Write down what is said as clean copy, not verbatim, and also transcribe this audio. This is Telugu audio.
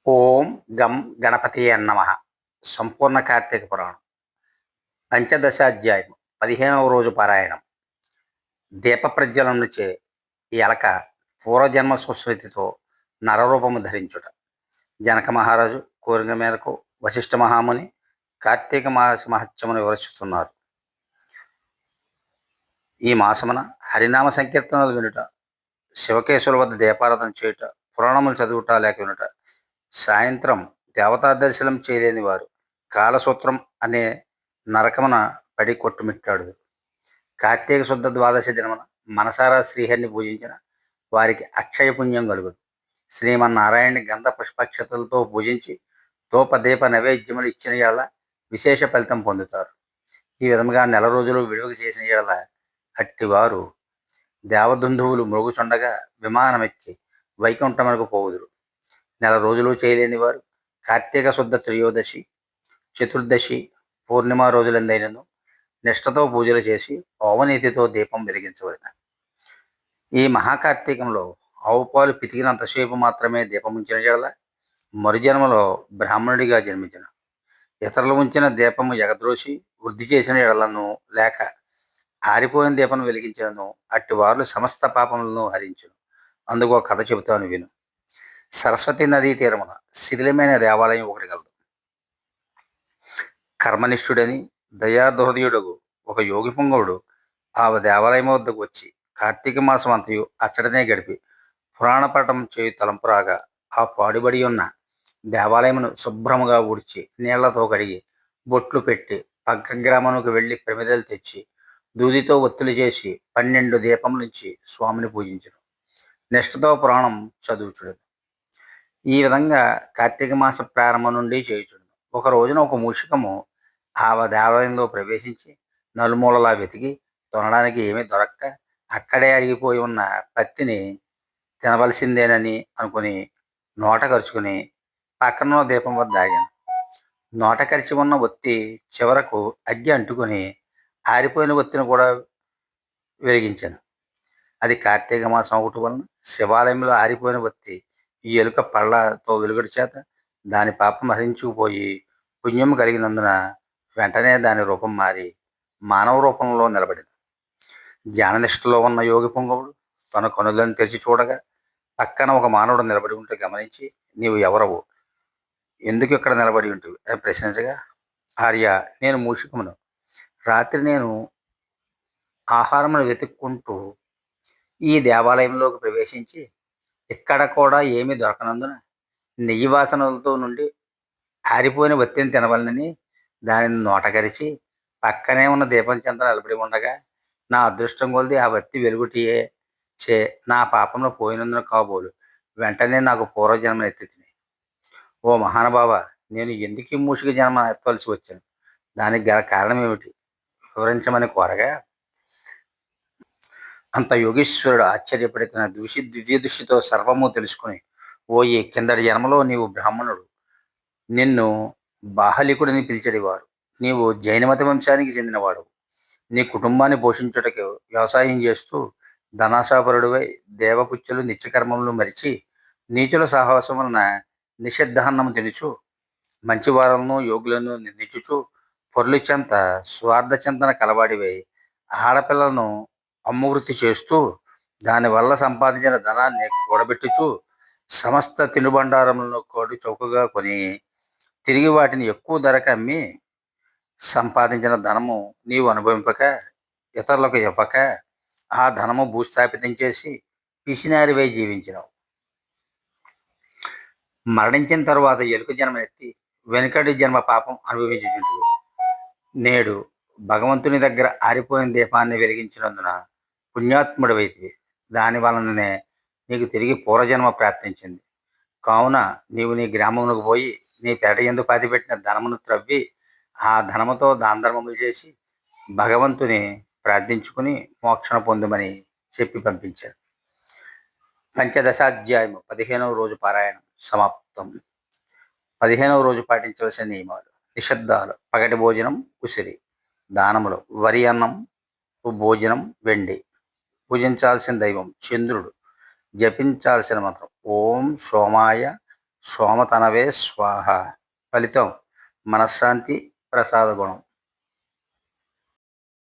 ఓం గం గణపతియే నమః. సంపూర్ణ కార్తీక పురాణం పంచదశాధ్యాయం 15వ రోజు పారాయణం. దీప ప్రజ్వలనచే ఈ ఎలక పూర్వజన్మ సుస్మృతితో నరరూపము ధరించుట. జనక మహారాజు కోరిక మేరకు వశిష్ఠ మహాముని కార్తీక మాస మహత్యమును వివరిస్తున్నారు. ఈ మాసమున హరినామ సంకీర్తనలు వినుట, శివకేశుల వద్ద దీపారాధన చేయుట, పురాణములు చదువుట లేక వినుట, సాయంత్రం దేవతా దర్శనం చేయలేని వారు కాలసూత్రం అనే నరకమున పడి కొట్టుమిట్టాడు. కార్తీక శుద్ధ ద్వాదశి దినమున మనసారా శ్రీహరిని పూజించిన వారికి అక్షయ పుణ్యం కలుగును. శ్రీమన్నారాయణని గంధ పుష్పక్షతలతో పూజించి దీప నైవేద్యములు ఇచ్చిన యెడల విశేష ఫలితం పొందుతారు. ఈ విధముగా నెల రోజులు విడువక చేసిన యెడల అట్టివారు దేవదుందువులు మృగుచుండగా విమానమెక్కి వైకుంఠమునకు పోవుదురు. నెల రోజులు చేయలేని వారు కార్తీక శుద్ధ త్రయోదశి, చతుర్దశి, పూర్ణిమ రోజులందైనను నిష్ఠతో పూజలు చేసి ఓవనీతితో దీపం వెలిగించవలెను. ఈ మహాకార్తీకంలో ఆవు పాలు పితికినంతసేపు మాత్రమే దీపం ఉంచిన యెడల మరుజన్మలో బ్రాహ్మణుడిగా జన్మించిన, ఇతరులు ఉంచిన దీపము ఎగద్రోసి వృద్ధి చేసిన యెడలను లేక ఆరిపోయిన దీపం వెలిగించినను అట్టి వారు సమస్త పాపములను హరించును. అందుకో కథ చెబుతాను విను. సరస్వతి నదీ తీరమున శిథిలమైన దేవాలయం ఒకటి కలదు. కర్మనిష్ఠుడని దయాహృదయుడు ఒక యోగి పుంగవుడు ఆ దేవాలయం వద్దకు వచ్చి కార్తీక మాసం అంతయు అచ్చటనే గడిపి పురాణ పఠం చేయు తలంపు రాగా ఆ పాడుబడి ఉన్న దేవాలయమును శుభ్రముగా ఊడ్చి నీళ్లతో కడిగి బొట్లు పెట్టి పక్క గ్రామమునకు వెళ్ళి ప్రమిదలు తెచ్చి దూదితో ఒత్తులు చేసి 12 దీపముల నుంచి స్వామిని పూజించను. నిష్ఠతో పురాణం చదువుచుడు. ఈ విధంగా కార్తీక మాస ప్రారంభం నుండి చేయుచుడు. ఒక రోజున ఒక మూషికము ఆ దేవాలయంలో ప్రవేశించి నలుమూలలా వెతికి తొనడానికి ఏమీ దొరక్క అక్కడే అరిగిపోయి ఉన్న పత్తిని తినవలసిందేనని అనుకుని నోట కరుచుకుని పక్కన దీపం వద్ద ఆగాను. నోట కరిచి ఉన్న ఒత్తి చివరకు అగ్గి అంటుకొని ఆరిపోయిన ఒత్తిని కూడా వెలిగించాను. అది కార్తీక మాసం ఒకటి వలన శివాలయంలో ఆరిపోయిన ఒత్తి ఈ ఎలుక పళ్ళతో వెలుగుడి చేత దాని పాపం హరించుకుపోయి పుణ్యం కలిగినందున వెంటనే దాని రూపం మారి మానవ రూపంలో నిలబడింది. ధ్యాననిష్టలో ఉన్న యోగి పుంగవుడు తన కనులను తెరిచి చూడగా పక్కన ఒక మానవుడు నిలబడి ఉంటే గమనించి, నీవు ఎవరవు, ఎందుకు ఇక్కడ నిలబడి ఉంటుంది అని ప్రశ్నించగా, ఆర్య, నేను మూషికమును. రాత్రి నేను ఆహారమును వెతుక్కుంటూ ఈ దేవాలయంలోకి ప్రవేశించి ఇక్కడ కూడా ఏమీ దొరకనందున నెయ్యి వాసనలతో నుండి ఆరిపోయిన వత్తిని తినవలనని దానిని నోటకరిచి పక్కనే ఉన్న దీపం చెంత నిలబడి ఉండగా నా అదృష్టం కొలిది ఆ వత్తి వెలుగుటియే చే నా పాపంలో పోయినందున కాబోలు వెంటనే నాకు పూర్వజన్మ ఎత్తి తిని. ఓ మహానుభావ, నేను ఎందుకు ఈ మూషిక జన్మ ఎత్తవలసి వచ్చాను, దానికి గల కారణం ఏమిటి వివరించమని కోరగా, అంత యోగీశ్వరుడు ఆశ్చర్యపడి తన దివ్య దృష్టితో సర్వము తెలుసుకుని, ఓ ఈ కిందటి జన్మలో నీవు బ్రాహ్మణుడు, నిన్ను బాహలికుడిని పిలిచేవారు, నీవు జైనమత వంశానికి చెందినవాడు, నీ కుటుంబాన్ని పోషించుటకు వ్యవసాయం చేస్తూ ధనాశాపరుడివై దేవపుత్రులు నిత్యకర్మములు మరిచి నీచుల సాహసం వలన నిషిద్ధాన్నము తినుచు మంచివారులను యోగులను నిందించుచు పొర్లి చెంత స్వార్థ చింతన కలవాడివై ఆడపిల్లలను అమ్మవృత్తి చేస్తూ దానివల్ల సంపాదించిన ధనాన్ని కూడబెట్టుచు సమస్త తినుబండారములను కోడి చౌకగా కొని తిరిగి వాటిని ఎక్కువ ధరకు అమ్మి సంపాదించిన ధనము నీవు అనుభవింపక ఇతరులకు ఇవ్వక ఆ ధనము భూస్థాపితం చేసి పిసినారివై జీవించినావు. మరణించిన తరువాత ఎలుక జన్మనెత్తి వెనుకటి జన్మ పాపం అనుభవించుచుంటివి. నేడు భగవంతుని దగ్గర ఆరిపోయిన దీపాన్ని వెలిగించినందున పుణ్యాత్ముడివైతివి. దాని వలననే నీకు తిరిగి పూర్వజన్మ ప్రాప్తించింది. కావున నీవు నీ గ్రామమునకు పోయి నీ పేట ఎందు పాతిపెట్టిన ధనమును త్రవ్వి ఆ ధనముతో దానధర్మములు చేసి భగవంతుని ప్రార్థించుకుని మోక్షణ పొందుమని చెప్పి పంపించారు. పంచదశాధ్యాయము 15వ రోజు పారాయణం సమాప్తం. 15వ రోజు పాటించవలసిన నియమాలు: నిషిద్ధాలు: పగటి భోజనం ఉసిరి, దానములు వరి అన్నం, భోజనం వెండి, పూజించాల్సిన దైవం చంద్రుడు, జపించాల్సిన మంత్రం ఓం సోమాయ సోమతనవే స్వాహ. ఫలితం మనశ్శాంతి, ప్రసాద గుణం.